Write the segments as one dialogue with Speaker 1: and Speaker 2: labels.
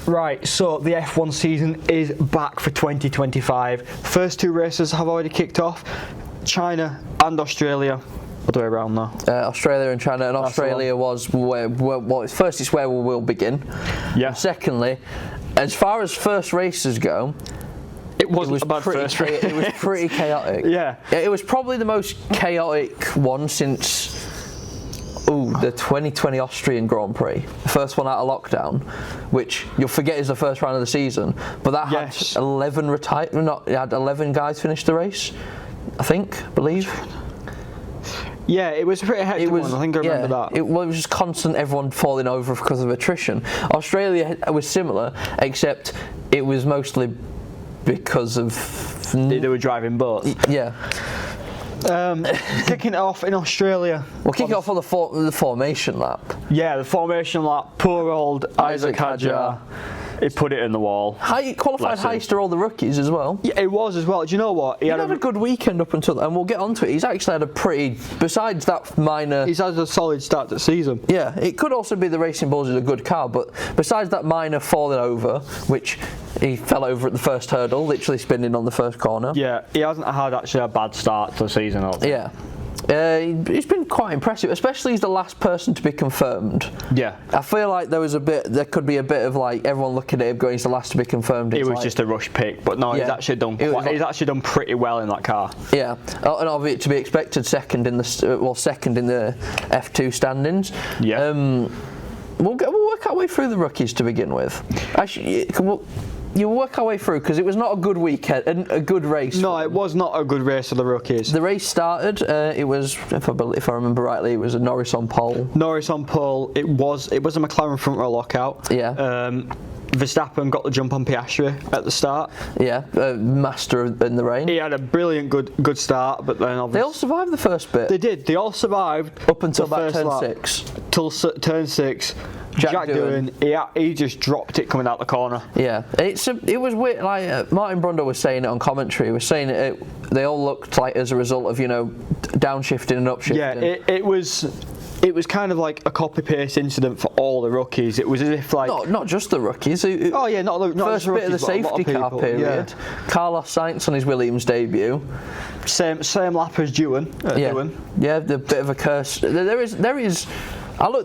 Speaker 1: Right, so the F1 season is back for 2025. First two races have already kicked off. China and Australia. Other way around though.
Speaker 2: Australia and China, and
Speaker 1: That's
Speaker 2: Australia was where first it's where we will begin.
Speaker 1: Yeah.
Speaker 2: Secondly, as far as first races go,
Speaker 1: It wasn't a bad
Speaker 2: pretty
Speaker 1: first race.
Speaker 2: It was pretty chaotic.
Speaker 1: Yeah.
Speaker 2: It was probably the most chaotic one since the 2020 Austrian Grand Prix, the first one out of lockdown, which you'll forget is the first round of the season. But that had 11 guys finish the race, I believe.
Speaker 1: Yeah, it was a pretty hectic one. I think I remember that.
Speaker 2: It was just constant, everyone falling over because of attrition. Australia was similar, except it was mostly because of
Speaker 1: They were driving boats.
Speaker 2: Yeah.
Speaker 1: Kicking it off in Australia.
Speaker 2: We'll kick it off on the formation lap.
Speaker 1: Yeah, the formation lap. Poor old Isaac Hadjar. He put it in the wall.
Speaker 2: Qualified
Speaker 1: Bless him.
Speaker 2: highest to all the rookies as well.
Speaker 1: Yeah, it was as well. Do you know what?
Speaker 2: He had a good weekend up until, and we'll get onto it. He's actually had a pretty, besides that minor.
Speaker 1: He's had a solid start to the season.
Speaker 2: Yeah, it could also be the Racing Bulls is a good car, but besides that minor falling over, which he fell over at the first hurdle, literally spinning on the first corner.
Speaker 1: Yeah, he hasn't had actually a bad start to the season.
Speaker 2: Yeah. He's been quite impressive, especially he's the last person to be confirmed.
Speaker 1: Yeah.
Speaker 2: I feel like there could be a bit of like everyone looking at him going, he's the last to be confirmed.
Speaker 1: It was just a rush pick, but no, he's actually done. He's actually done pretty well in that car.
Speaker 2: Yeah, and obviously to be expected second in the F2 standings.
Speaker 1: Yeah.
Speaker 2: We'll work our way through the rookies to begin with. Actually, you'll work our way through because it was not a good weekend and a good race.
Speaker 1: No, it was not a good race for the rookies.
Speaker 2: The race started. It was, if I remember rightly, it was a Norris on pole.
Speaker 1: Norris on pole. It was a McLaren front row lockout.
Speaker 2: Yeah.
Speaker 1: Verstappen got the jump on Piastri at the start.
Speaker 2: Yeah, master in the rain.
Speaker 1: He had a brilliant good start, but then obviously
Speaker 2: they all survived the first bit.
Speaker 1: They did. They all survived
Speaker 2: up until about turn 6.
Speaker 1: Till turn 6. Jack Doohan, he just dropped it coming out the corner.
Speaker 2: Yeah, it was weird. Like Martin Brundle was saying it on commentary. He was saying they all looked like as a result of downshifting and upshifting.
Speaker 1: Yeah, it was kind of like a copy paste incident for all the rookies. It was as if like
Speaker 2: not just the rookies.
Speaker 1: Not
Speaker 2: first
Speaker 1: just the rookies,
Speaker 2: bit of the safety car period. Yeah. Carlos Sainz on his Williams debut.
Speaker 1: Same lap as Doohan.
Speaker 2: Yeah, the bit of a curse. There is.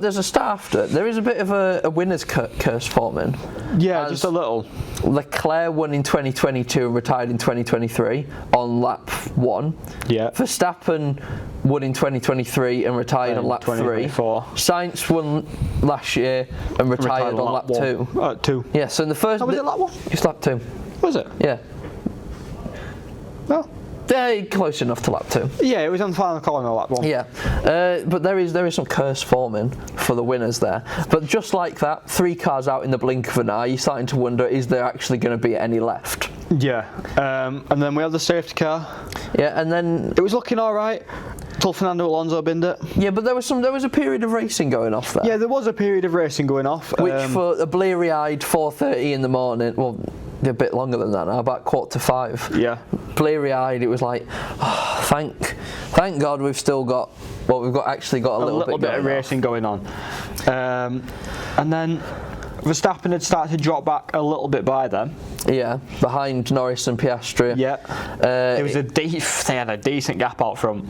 Speaker 2: There's a start after. There is a bit of a winner's curse forming.
Speaker 1: Yeah, just a little.
Speaker 2: Leclerc won in 2022 and retired in 2023 on lap 1.
Speaker 1: Yeah.
Speaker 2: Verstappen won in 2023 and retired on lap 3. Sainz won last year and retired on lap 2.
Speaker 1: 2.
Speaker 2: Yeah, so in the first...
Speaker 1: was it lap 1?
Speaker 2: It's lap 2.
Speaker 1: Was it?
Speaker 2: Yeah.
Speaker 1: Well...
Speaker 2: They're close enough to lap 2.
Speaker 1: Yeah, it was on the final corner lap 1.
Speaker 2: Yeah, but there is some curse forming for the winners there. But just like that, 3 cars out in the blink of an eye, you're starting to wonder, is there actually going to be any left?
Speaker 1: Yeah, and then we had the safety car.
Speaker 2: Yeah, and then...
Speaker 1: It was looking alright till Fernando Alonso binned it.
Speaker 2: Yeah, but there was a period of racing going off there.
Speaker 1: Yeah, there was a period of racing going off.
Speaker 2: Which for a bleary-eyed 4:30 in the morning, well, a bit longer than that now, about 4:45.
Speaker 1: Yeah.
Speaker 2: Bleary-eyed, it was like, thank God we've still got, we've actually got a little bit
Speaker 1: of racing going on. And then Verstappen had started to drop back a little bit by then.
Speaker 2: Yeah, behind Norris and Piastri.
Speaker 1: Yeah. They had a decent gap out front.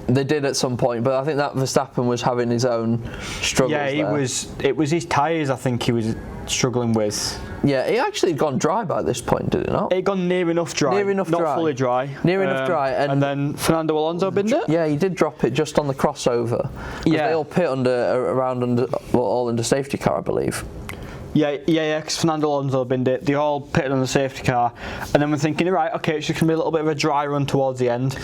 Speaker 2: They did at some point, but I think that Verstappen was having his own struggles.
Speaker 1: Yeah, it was his tyres I think he was struggling with.
Speaker 2: Yeah, he actually had gone dry by this point, did it not?
Speaker 1: It had gone near enough dry. Not fully dry.
Speaker 2: Near enough dry.
Speaker 1: And then Fernando Alonso binned it?
Speaker 2: Yeah, he did drop it just on the crossover. Yeah. They all pit all under safety car, I believe.
Speaker 1: Yeah, because Fernando Alonso binned it. They all pitted on the safety car. And then we're thinking, right, okay, it's just going to be a little bit of a dry run towards the end.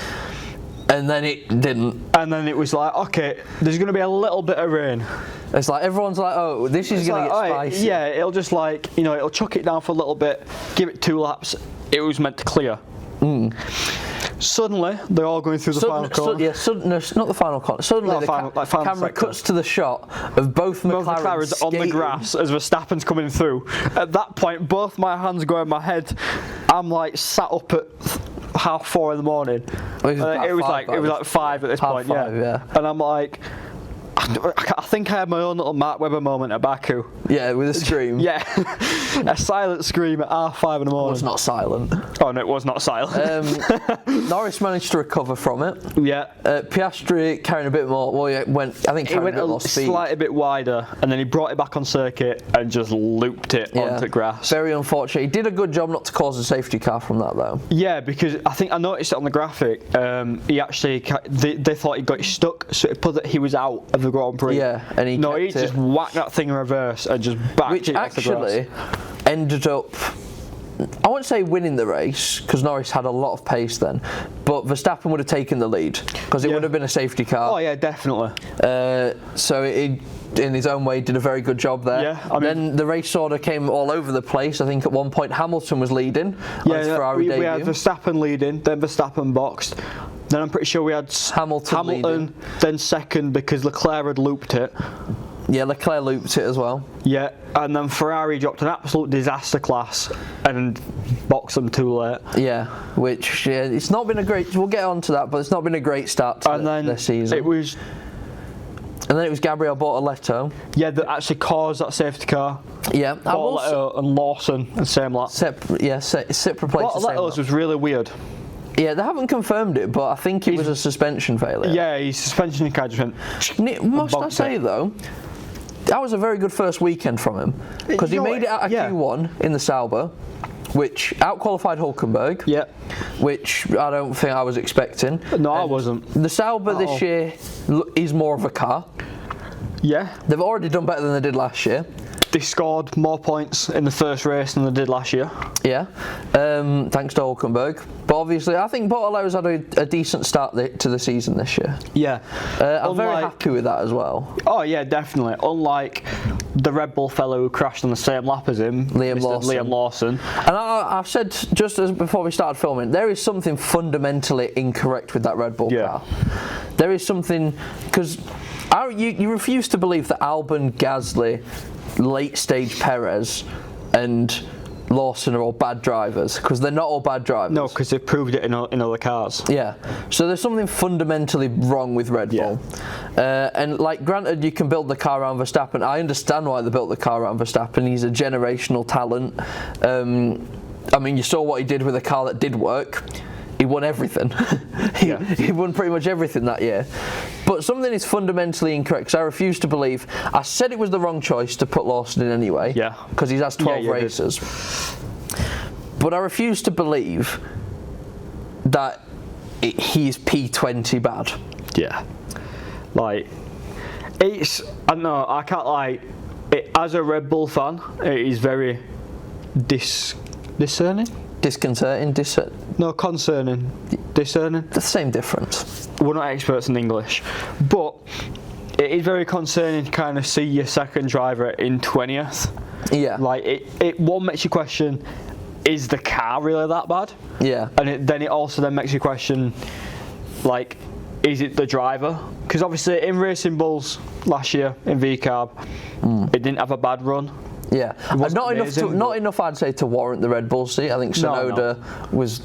Speaker 2: And then it didn't.
Speaker 1: And then it was like, okay, there's going to be a little bit of rain.
Speaker 2: It's like everyone's like, oh, this is going to get spicy.
Speaker 1: Yeah, it'll just like, it'll chuck it down for a little bit, give it 2 laps. It was meant to clear. Suddenly, they're all going through the final corner.
Speaker 2: Not the final corner. Suddenly, the camera cuts to the shot of both McLarens
Speaker 1: on the grass as Verstappen's coming through. At that point, both my hands go in my head. I'm like sat up at 4:30 in the morning.
Speaker 2: It was
Speaker 1: like 5 at this point.
Speaker 2: Yeah.
Speaker 1: And I'm like, I I think I had my own little Mark Webber moment at Baku.
Speaker 2: Yeah, with a scream.
Speaker 1: Yeah, a silent scream at R5 in the
Speaker 2: It
Speaker 1: morning.
Speaker 2: was not silent.
Speaker 1: Oh no, it was not silent.
Speaker 2: Norris managed to recover from it.
Speaker 1: Yeah.
Speaker 2: Piastri carrying a bit more. Well, he went
Speaker 1: He
Speaker 2: carrying
Speaker 1: went
Speaker 2: a bit
Speaker 1: a
Speaker 2: more speed.
Speaker 1: slightly bit wider, and then he brought it back on circuit and just looped it onto grass.
Speaker 2: Very unfortunate. He did a good job not to cause a safety car from that, though.
Speaker 1: Yeah, because I think I noticed it on the graphic. He actually they thought he got stuck, so it put that he was out of the Grand Prix.
Speaker 2: Yeah, and he
Speaker 1: no,
Speaker 2: kept
Speaker 1: he
Speaker 2: it.
Speaker 1: just whacked that thing in reverse and just backed
Speaker 2: Which
Speaker 1: it off the grass.
Speaker 2: actually ended up, I won't say winning the race, because Norris had a lot of pace then, but Verstappen would have taken the lead, because it would have been a safety car.
Speaker 1: Oh yeah, definitely.
Speaker 2: So he, in his own way, did a very good job there.
Speaker 1: Yeah, I mean,
Speaker 2: then the race order came all over the place. I think at one point Hamilton was leading on his Ferrari
Speaker 1: we
Speaker 2: debut.
Speaker 1: had Verstappen leading, then Verstappen boxed. Then I'm pretty sure we had
Speaker 2: Hamilton leading.
Speaker 1: then second because Leclerc had looped it.
Speaker 2: Yeah, Leclerc looped it as well.
Speaker 1: Yeah, and then Ferrari dropped an absolute disaster class and boxed them too late.
Speaker 2: Yeah, which it's not been a great. We'll get on to that, but it's not been a great start to the season.
Speaker 1: It was.
Speaker 2: And then it was Gabriel Bortoletto.
Speaker 1: Yeah, that actually caused that safety car.
Speaker 2: Yeah,
Speaker 1: Bortoletto and Lawson, the same lap.
Speaker 2: Sip replaced the same
Speaker 1: Bortoletto's was really weird.
Speaker 2: Yeah, they haven't confirmed it, but I think it was a suspension failure.
Speaker 1: Yeah, his suspension card just went.
Speaker 2: Must I say though, that was a very good first weekend from him, because he made it out of Q1 in the Sauber, which outqualified Hulkenberg.
Speaker 1: Yeah.
Speaker 2: Which I don't think I was expecting.
Speaker 1: No, I wasn't.
Speaker 2: The Sauber this year is more of a car.
Speaker 1: Yeah.
Speaker 2: They've already done better than they did last year.
Speaker 1: They scored more points in the first race than they did last year.
Speaker 2: Yeah, thanks to Hulkenberg. But obviously, I think Bortoletto's had a decent start to the season this year.
Speaker 1: Yeah.
Speaker 2: I'm very happy with that as well.
Speaker 1: Oh yeah, definitely. Unlike the Red Bull fellow who crashed on the same lap as him, Liam Lawson.
Speaker 2: And I've said just as before we started filming, there is something fundamentally incorrect with that Red Bull car. There is something, because you refuse to believe that Albon, Gasly, late stage Perez and Lawson are all bad drivers, because they're not all bad drivers.
Speaker 1: No, because they've proved it in other cars.
Speaker 2: Yeah, so there's something fundamentally wrong with Red Bull. And like, granted, you can build the car around Verstappen. I understand why they built the car around Verstappen. He's a generational talent. I mean, you saw what he did with a car that did work. He won everything. He won pretty much everything that year. But something is fundamentally incorrect, because I refuse to believe. I said it was the wrong choice to put Lawson in anyway.
Speaker 1: Yeah.
Speaker 2: Because he has 12 races. But I refuse to believe that he's P20 bad.
Speaker 1: Yeah. Like, I don't know, I can't lie. As a Red Bull fan, it is very discerning?
Speaker 2: Disconcerting,
Speaker 1: No, concerning. Discerning.
Speaker 2: the same difference.
Speaker 1: We're not experts in English, but it is very concerning to kind of see your second driver in 20th.
Speaker 2: Yeah.
Speaker 1: Like, it one makes you question, is the car really that bad?
Speaker 2: Yeah.
Speaker 1: And then it also then makes you question, like, is it the driver? Because obviously in Racing Bulls last year in VCARB, it didn't have a bad run.
Speaker 2: Yeah, not enough I'd say to warrant the Red Bull seat. I think Tsunoda was.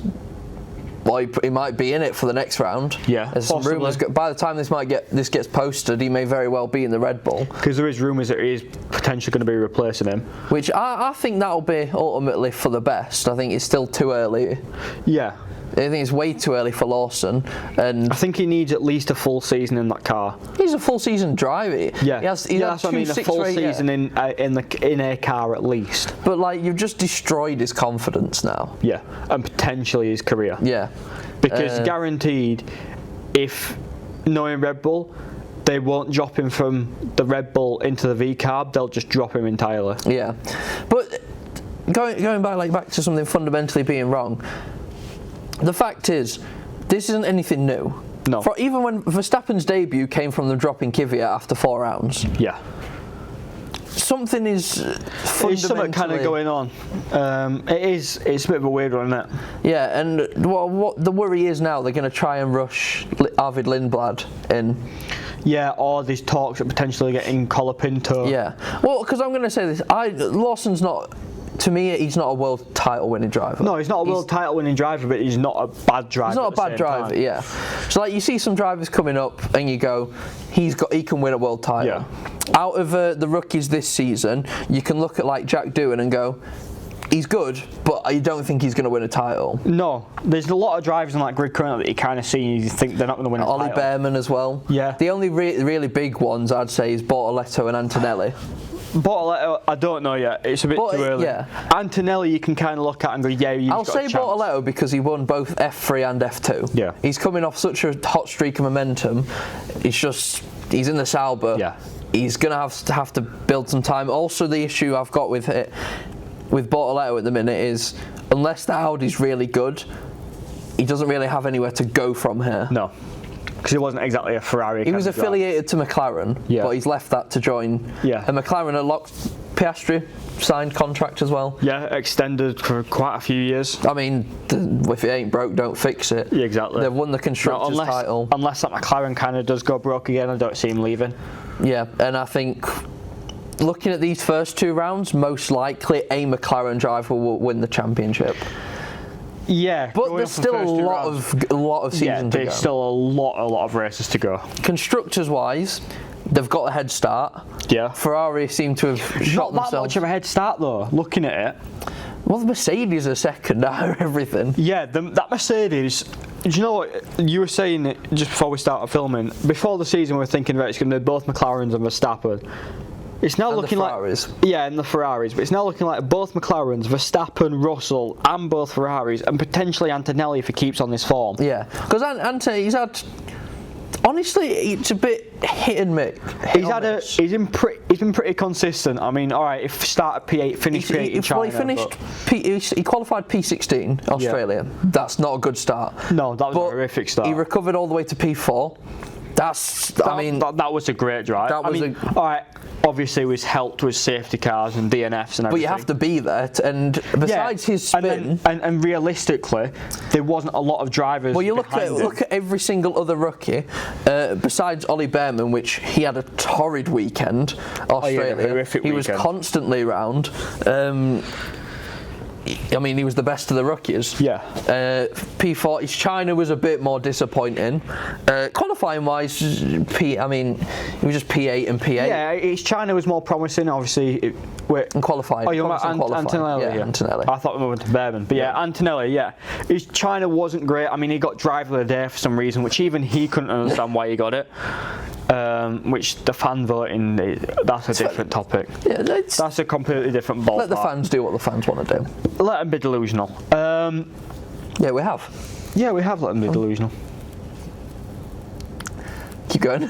Speaker 2: Well, he might be in it for the next round.
Speaker 1: Yeah,
Speaker 2: there's some rumours. By the time this gets posted, he may very well be in the Red Bull.
Speaker 1: Because there is rumours that he is potentially going to be replacing him.
Speaker 2: Which I think that'll be ultimately for the best. I think it's still too early.
Speaker 1: Yeah.
Speaker 2: I think it's way too early for Lawson, and
Speaker 1: I think he needs at least a full season in that car.
Speaker 2: He's a full season driver.
Speaker 1: Yeah,
Speaker 2: that's
Speaker 1: what I mean. A full season in a car at least.
Speaker 2: But like, you've just destroyed his confidence now.
Speaker 1: Yeah, and potentially his career.
Speaker 2: Yeah,
Speaker 1: because guaranteed, if knowing Red Bull, they won't drop him from the Red Bull into the VCARB. They'll just drop him entirely.
Speaker 2: Yeah, but going back to something fundamentally being wrong. The fact is, this isn't anything new.
Speaker 1: No.
Speaker 2: Even when Verstappen's debut came from them dropping Kvyat after 4 rounds.
Speaker 1: Yeah.
Speaker 2: Something is fundamentally...
Speaker 1: There's something kind of going on. It's a bit of a weird one, isn't it?
Speaker 2: Yeah, and what the worry is now, they're going to try and rush Arvid Lindblad in.
Speaker 1: Yeah, or these talks of potentially getting Colapinto.
Speaker 2: Yeah. Well, because I'm going to say this, Lawson's not to me, he's not a world title winning driver.
Speaker 1: No, he's not a world title winning driver, but he's not a bad driver.
Speaker 2: He's not a bad driver, yeah. So like you see some drivers coming up, and you go, he can win a world title.
Speaker 1: Yeah.
Speaker 2: Out of the rookies this season, you can look at like Jack Doohan and go, he's good, but I don't think he's going to win a title.
Speaker 1: No, there's a lot of drivers on that grid currently that you kind of see and you think they're not going to win a
Speaker 2: Ollie
Speaker 1: title.
Speaker 2: Behrman as well.
Speaker 1: Yeah.
Speaker 2: The only really big ones I'd say is Bortoletto and Antonelli.
Speaker 1: Bortoletto, I don't know yet. It's a bit too early.
Speaker 2: Yeah.
Speaker 1: Antonelli, you can kind of look at and go, yeah, you've
Speaker 2: I'll
Speaker 1: got
Speaker 2: say
Speaker 1: a chance.
Speaker 2: Bortoletto because he won both F3 and F2.
Speaker 1: Yeah.
Speaker 2: He's coming off such a hot streak of momentum. He's in the Sauber.
Speaker 1: Yeah.
Speaker 2: He's going to have to build some time. Also, the issue I've got with Bortoletto at the minute is, unless the Audi's really good, he doesn't really have anywhere to go from here.
Speaker 1: No, because he wasn't exactly a Ferrari.
Speaker 2: He was affiliated to McLaren, but he's left that to join.
Speaker 1: Yeah.
Speaker 2: And McLaren unlocked Piastri, signed contract as well.
Speaker 1: Yeah, extended for quite a few years.
Speaker 2: I mean, if it ain't broke, don't fix it.
Speaker 1: Yeah, exactly.
Speaker 2: They've won the constructors title.
Speaker 1: Unless that McLaren kind of does go broke again, I don't see him leaving.
Speaker 2: Yeah, and I think looking at these first 2 rounds, most likely a McLaren driver will win the championship.
Speaker 1: Yeah,
Speaker 2: but there's still a lot of season to go.
Speaker 1: There's still a lot of races to go.
Speaker 2: Constructors wise, they've got a head start.
Speaker 1: Yeah.
Speaker 2: Ferrari seem to have shot
Speaker 1: Not that much of a head start though, looking at it.
Speaker 2: Well, the Mercedes are second out of everything.
Speaker 1: Yeah, that Mercedes. Do you know what you were saying it just before we started filming? Before the season, we were thinking, right, it's going to be both McLarens and Verstappen. It's now looking like and the Ferraris, but it's now looking like both McLarens, Verstappen, Russell, and both Ferraris, and potentially Antonelli if he keeps on this form.
Speaker 2: Yeah, because Ante, he's had. Honestly, it's a bit hit and miss.
Speaker 1: He's been pretty consistent. I mean, all right, if start at P8, finish P8 in China.
Speaker 2: He qualified P16 Australia. Yeah. That's not a good start.
Speaker 1: No, that was a horrific start.
Speaker 2: He recovered all the way to P4. That
Speaker 1: was a great drive. All right. Obviously, it was helped with safety cars and DNFs and everything.
Speaker 2: But you have to be there, and besides his spin,
Speaker 1: and realistically, there wasn't a lot of drivers.
Speaker 2: Well, you look at every single other rookie, besides Ollie Behrman, which he had a torrid weekend. Australia, he was constantly round. I mean, he was the best of the rookies.
Speaker 1: Yeah.
Speaker 2: P40's China was a bit more disappointing. Qualifying wise, he was just P8 and P8.
Speaker 1: Yeah, his China was more promising, obviously.
Speaker 2: And qualified.
Speaker 1: Oh, you're about Antonelli.
Speaker 2: Yeah, Antonelli.
Speaker 1: I thought we went to Behrman. But yeah, Antonelli, yeah. His China wasn't great. I mean, he got driver of the day for some reason, which even he couldn't understand why he got it. Which the fan voting, that's a different topic. Yeah, that's a completely different ballpark.
Speaker 2: Let the fans do what the fans want to do.
Speaker 1: Let them be delusional.
Speaker 2: Yeah, we have.
Speaker 1: Yeah, we have let them be delusional.
Speaker 2: Keep going.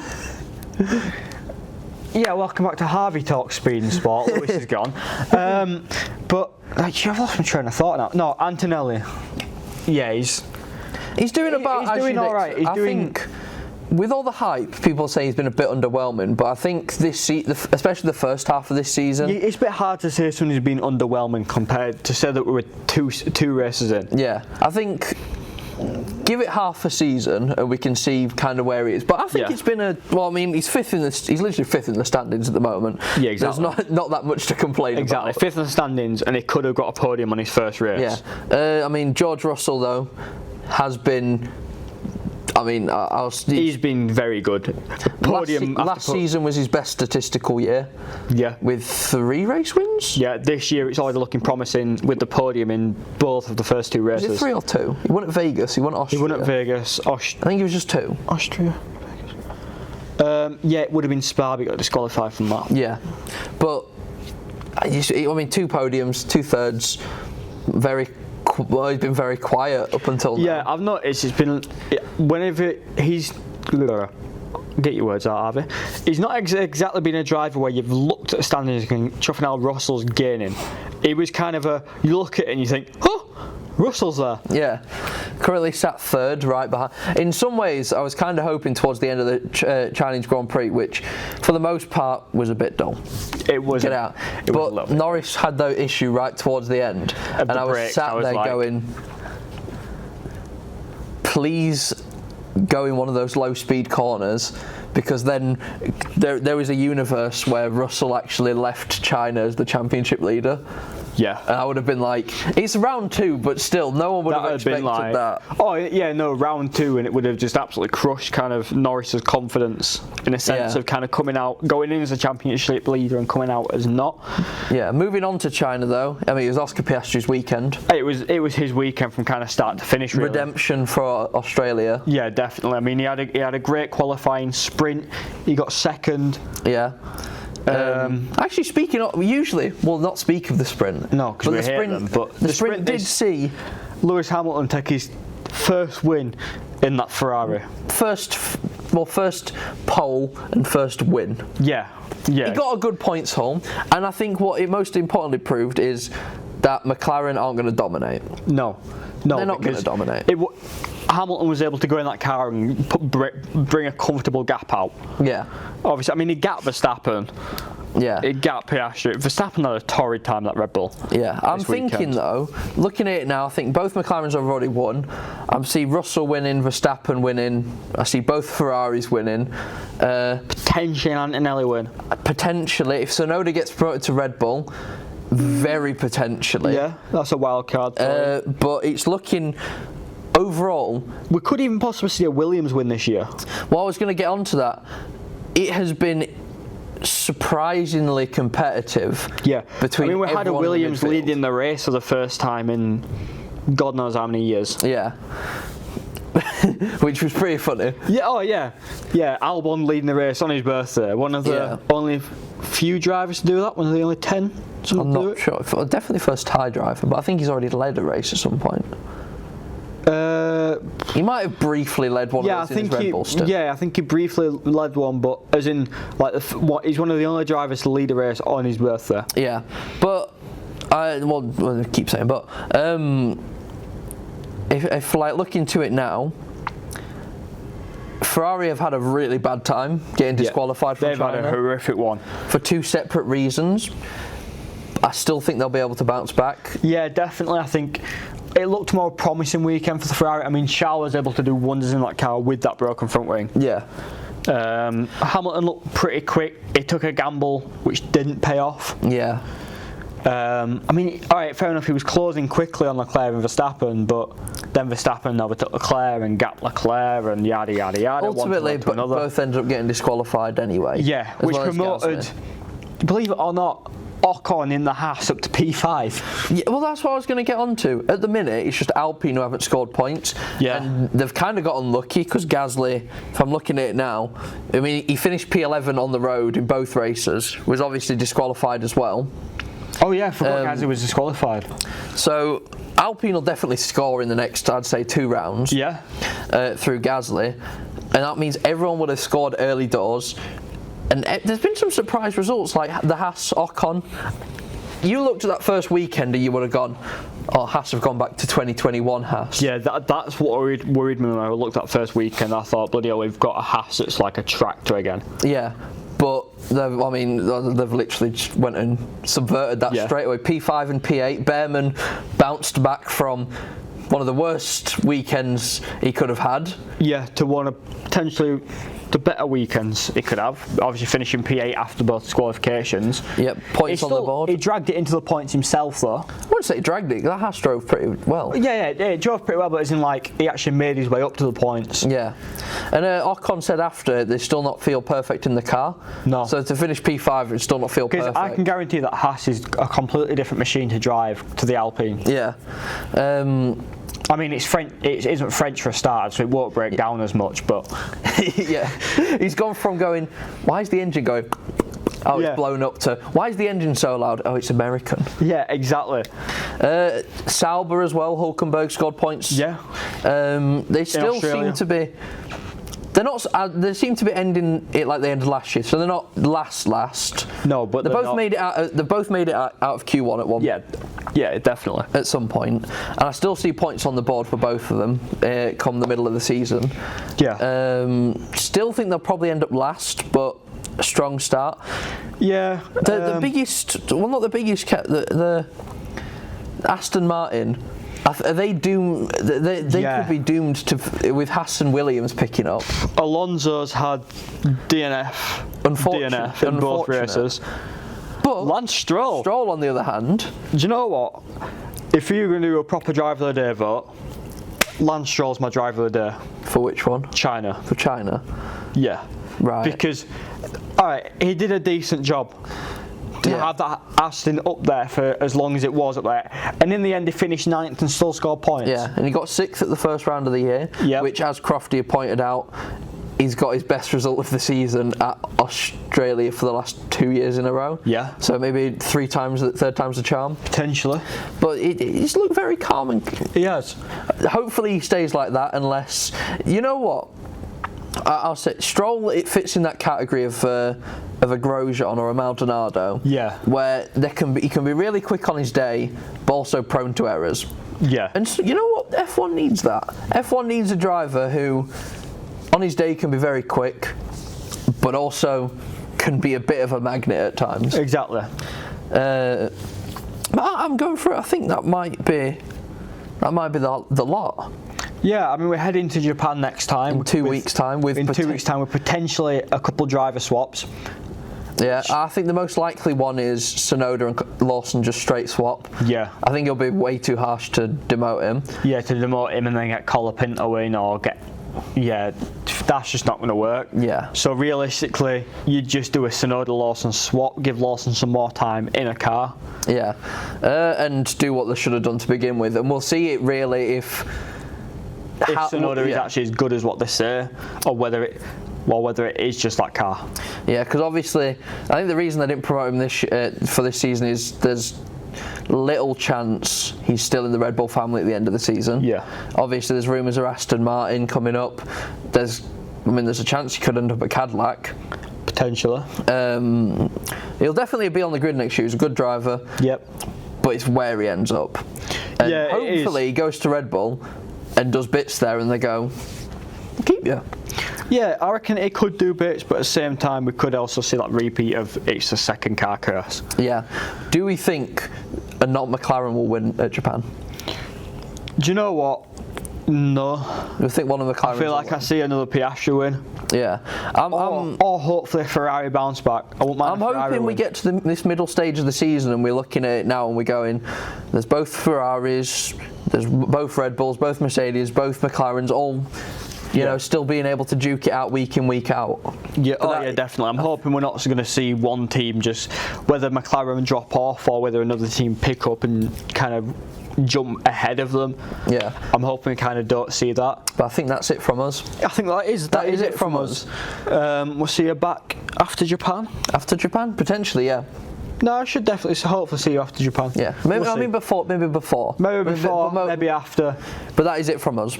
Speaker 1: Yeah, welcome back to Harvey Talk Speed and Sport. Lewis is gone. But I've lost my train of thought now. No, Antonelli. Yeah, he's
Speaker 2: doing about.
Speaker 1: He's doing all right.
Speaker 2: I think with all the hype, people say he's been a bit underwhelming, but I think especially the first half of this season,
Speaker 1: it's a bit hard to say somebody's been underwhelming compared to say that we were two races in.
Speaker 2: Yeah, I think give it half a season and we can see kind of where he is. But I think it's been he's literally fifth in the standings at the moment.
Speaker 1: Yeah, exactly.
Speaker 2: There's not that much to complain
Speaker 1: about. Exactly, fifth in the standings, and he could have got a podium on his first race.
Speaker 2: Yeah, George Russell though has been.
Speaker 1: He's been very good.
Speaker 2: Last season was his best statistical year.
Speaker 1: Yeah.
Speaker 2: With 3 race wins?
Speaker 1: Yeah, this year it's already looking promising with the podium in both of the first 2 races.
Speaker 2: Was it 3 or 2? He won at Vegas, he won at Austria.
Speaker 1: He won at Vegas. I
Speaker 2: think it was just 2.
Speaker 1: Austria. Yeah, it would have been Spa, but he got disqualified from that.
Speaker 2: Yeah. But, 2 podiums, 2 thirds, he's been very quiet up until now.
Speaker 1: Yeah, I've noticed it's been whenever he's get your words out, Harvey. He's not exactly been a driver where you've looked at the standings and Chuffenel Russell's gaining. It was kind of you look at it and you think, oh, Russell's there.
Speaker 2: Yeah, currently sat 3rd, right behind. In some ways, I was kind of hoping towards the end of the Chinese Grand Prix, which for the most part was a bit dull.
Speaker 1: It was.
Speaker 2: Get out. But Norris had that issue right towards the end, and I was sat there going, please go in one of those low-speed corners, because then there was a universe where Russell actually left China as the championship leader.
Speaker 1: Yeah.
Speaker 2: And I would have been like, it's round 2, but still, no one would have expected that.
Speaker 1: Oh yeah, no, round 2, and it would have just absolutely crushed kind of Norris's confidence in a sense of kind of coming out, going in as a championship leader and coming out as not.
Speaker 2: Yeah, moving on to China though. I mean, it was Oscar Piastri's weekend.
Speaker 1: It was his weekend from kind of start to finish. Really.
Speaker 2: Redemption for Australia.
Speaker 1: Yeah, definitely. I mean, he had a great qualifying sprint. He got second.
Speaker 2: Yeah. Actually, speaking of, not speak of the sprint.
Speaker 1: No, because we hate them. But
Speaker 2: the sprint did see
Speaker 1: Lewis Hamilton take his first win in that Ferrari.
Speaker 2: First pole and first win.
Speaker 1: Yeah. He
Speaker 2: got a good points haul, and I think what it most importantly proved is that McLaren aren't going to dominate.
Speaker 1: No,
Speaker 2: they're not going to dominate.
Speaker 1: Hamilton was able to go in that car and bring a comfortable gap out.
Speaker 2: Yeah.
Speaker 1: Obviously, I mean, he gapped Verstappen.
Speaker 2: Yeah.
Speaker 1: It gapped Piastri. Verstappen had a torrid time, that Red Bull.
Speaker 2: Yeah. I'm thinking, though, looking at it now, I think both McLarens have already won. I see Russell winning, Verstappen winning. I see both Ferraris winning.
Speaker 1: Potentially Antonelli win.
Speaker 2: Potentially. If Tsunoda gets promoted to Red Bull, very potentially.
Speaker 1: Yeah, that's a wild card.
Speaker 2: But it's looking... Overall,
Speaker 1: we could even possibly see a Williams win this year.
Speaker 2: Well, I was going to get onto that. It has been surprisingly competitive.
Speaker 1: Yeah,
Speaker 2: between
Speaker 1: we had a Williams leading the race for the first time in God knows how many years.
Speaker 2: Yeah. Which was pretty funny.
Speaker 1: Yeah. Oh yeah. Yeah. Albon leading the race on his birthday. One of the only few drivers to do that. One of the only 10.
Speaker 2: I'm not sure. Definitely first Thai driver, but I think he's already led a race at some point. He might have briefly led one of those in his Red Bull stint.
Speaker 1: Yeah, I think he briefly led one, but as in, like, he's one of the only drivers to lead a race on his birthday.
Speaker 2: Yeah, but I keep saying, but if like look into it now, Ferrari have had a really bad time getting disqualified from China.
Speaker 1: They've had a horrific one
Speaker 2: for 2 separate reasons. I still think they'll be able to bounce back.
Speaker 1: Yeah, definitely. I think it looked more promising weekend for the Ferrari. I mean, Charles was able to do wonders in that car with that broken front wing.
Speaker 2: Yeah.
Speaker 1: Hamilton looked pretty quick. He took a gamble which didn't pay off.
Speaker 2: Yeah.
Speaker 1: I mean, all right, fair enough. He was closing quickly on Leclerc and Verstappen, but then Verstappen overtook Leclerc and gapped Leclerc and yada yada yada.
Speaker 2: Ultimately, both ended up getting disqualified anyway.
Speaker 1: Yeah, which promoted, believe it or not, Ocon in the Haas up to P5.
Speaker 2: Yeah, well, that's what I was going to get onto. At the minute, it's just Alpine who haven't scored points.
Speaker 1: Yeah.
Speaker 2: And they've kind of got unlucky because Gasly, if I'm looking at it now, I mean, he finished P11 on the road in both races, was obviously disqualified as well.
Speaker 1: Oh yeah, I forgot Gasly was disqualified.
Speaker 2: So Alpine will definitely score in the next, I'd say, 2 rounds.
Speaker 1: Yeah.
Speaker 2: Through Gasly. And that means everyone would have scored early doors. And there's been some surprise results, like the Haas Ocon. You looked at that first weekend and you would have gone, oh, Haas have gone back to 2021 Haas.
Speaker 1: Yeah, that's what worried me when I looked at that first weekend. I thought, bloody hell, we've got a Haas that's like a tractor again.
Speaker 2: Yeah, but they've literally just went and subverted that straight away. P5 and P8. Behrman bounced back from one of the worst weekends he could have had. Yeah,
Speaker 1: to one of potentially the better weekends he could have. Obviously finishing P8 after both disqualifications.
Speaker 2: Yep, points on the board.
Speaker 1: He dragged it into the points himself though.
Speaker 2: I wouldn't say he dragged it, that Haas drove pretty well.
Speaker 1: Yeah, he drove pretty well, but as in like he actually made his way up to the points.
Speaker 2: Yeah, and Ocon said after they still not feel perfect in the car.
Speaker 1: No.
Speaker 2: So to finish P5 and still not feel perfect.
Speaker 1: Because I can guarantee that Haas is a completely different machine to drive to the Alpine.
Speaker 2: Yeah.
Speaker 1: I mean, it's French. It isn't French for a start, so it won't break down as much. But
Speaker 2: yeah, he's gone from going, "Why is the engine going?" Oh, it's blown up to, "Why is the engine so loud?" Oh, it's American.
Speaker 1: Yeah, exactly.
Speaker 2: Sauber as well. Hulkenberg scored points.
Speaker 1: Yeah.
Speaker 2: They still seem to be. They're not. They seem to be ending it like they ended last year, so they're not last.
Speaker 1: No, but
Speaker 2: they both made it out. They both made it out of Q1 at one.
Speaker 1: Yeah, definitely.
Speaker 2: At some point, and I still see points on the board for both of them come the middle of the season.
Speaker 1: Yeah.
Speaker 2: Still think they'll probably end up last, but a strong start.
Speaker 1: Yeah.
Speaker 2: The biggest, well, not the biggest. The Aston Martin. Are they doomed? They could be doomed to with Haas and Williams picking up.
Speaker 1: Alonso's had DNF in both races.
Speaker 2: But
Speaker 1: Lance Stroll.
Speaker 2: Stroll, on the other hand,
Speaker 1: Do you know what? If you're going to do a proper driver of the day vote, Lance Stroll's my driver of the day.
Speaker 2: for which one?
Speaker 1: China.
Speaker 2: For China.
Speaker 1: Yeah.
Speaker 2: Right.
Speaker 1: Because, alright, he did a decent job to
Speaker 2: Yeah.
Speaker 1: have that Aston up there for as long as it was up there. And in the end, he finished 9th and still scored points.
Speaker 2: Yeah, and he got 6th at the first round of the year,
Speaker 1: Yep.
Speaker 2: which, as Crofty had pointed out, he's got his best result of the season at Australia for the last 2 years in a row.
Speaker 1: Yeah.
Speaker 2: So maybe third time's the charm.
Speaker 1: Potentially.
Speaker 2: But he's looked very calm, and
Speaker 1: He has.
Speaker 2: hopefully he stays like that. Unless, you know what, I'll say Stroll. It fits in that category of a Grosjean or a Maldonado.
Speaker 1: Yeah.
Speaker 2: Where he can be really quick on his day, but also prone to errors.
Speaker 1: Yeah.
Speaker 2: And so, you know what? F1 needs that. F1 needs a driver who, on his day, can be very quick, but also can be a bit of a magnet at times.
Speaker 1: Exactly.
Speaker 2: But I'm going for it. I think that might be the lot.
Speaker 1: Yeah, I mean, we're heading to Japan next time.
Speaker 2: In 2 weeks' time.
Speaker 1: In 2 weeks' time, with potentially a couple driver swaps.
Speaker 2: Yeah, I think the most likely one is Tsunoda and Lawson just straight swap.
Speaker 1: Yeah.
Speaker 2: I think it'll be way too harsh to demote him.
Speaker 1: Yeah, to demote him and then get Colapinto in or get... Yeah, that's just not going to work.
Speaker 2: Yeah.
Speaker 1: So realistically, you just do a Tsunoda-Lawson swap, give Lawson some more time in a car.
Speaker 2: Yeah, and do what they should have done to begin with. And we'll see it really if
Speaker 1: Tsunoda is actually as good as what they say, or whether it is just that car.
Speaker 2: Yeah, because obviously, I think the reason they didn't promote him for this season is there's little chance he's still in the Red Bull family at the end of the season.
Speaker 1: Yeah.
Speaker 2: Obviously, there's rumours of Aston Martin coming up. There's a chance he could end up at Cadillac.
Speaker 1: Potentially.
Speaker 2: He'll definitely be on the grid next year. He's a good driver.
Speaker 1: Yep.
Speaker 2: But it's where he ends up. And
Speaker 1: Yeah, it
Speaker 2: hopefully he goes to Red Bull and does bits there, and they go, keep you.
Speaker 1: Yeah, I reckon it could do bits, but at the same time, we could also see that repeat of it's the second car curse.
Speaker 2: Yeah. Do we think a not McLaren will win at Japan?
Speaker 1: Do you know what? No.
Speaker 2: Do you think one of McLaren?
Speaker 1: I feel like I see another Piastri win.
Speaker 2: Yeah.
Speaker 1: Or hopefully a Ferrari bounce back. I won't mind.
Speaker 2: I'm hoping we get to this middle stage of the season and we're looking at it now and we're going, there's both Ferraris, there's both Red Bulls, both Mercedes, both McLarens, all, you know, still being able to duke it out week in, week out.
Speaker 1: Yeah, yeah, definitely. I'm hoping we're not going to see one team just, whether McLaren drop off or whether another team pick up and kind of jump ahead of them.
Speaker 2: Yeah.
Speaker 1: I'm hoping we kind of don't see that.
Speaker 2: But I think that's it from us.
Speaker 1: I think that is it from us. We'll see you back after Japan.
Speaker 2: After Japan? Potentially, yeah.
Speaker 1: No, I should definitely hopefully see you after Japan.
Speaker 2: Yeah. Maybe before.
Speaker 1: Maybe before, maybe after.
Speaker 2: But that is it from us.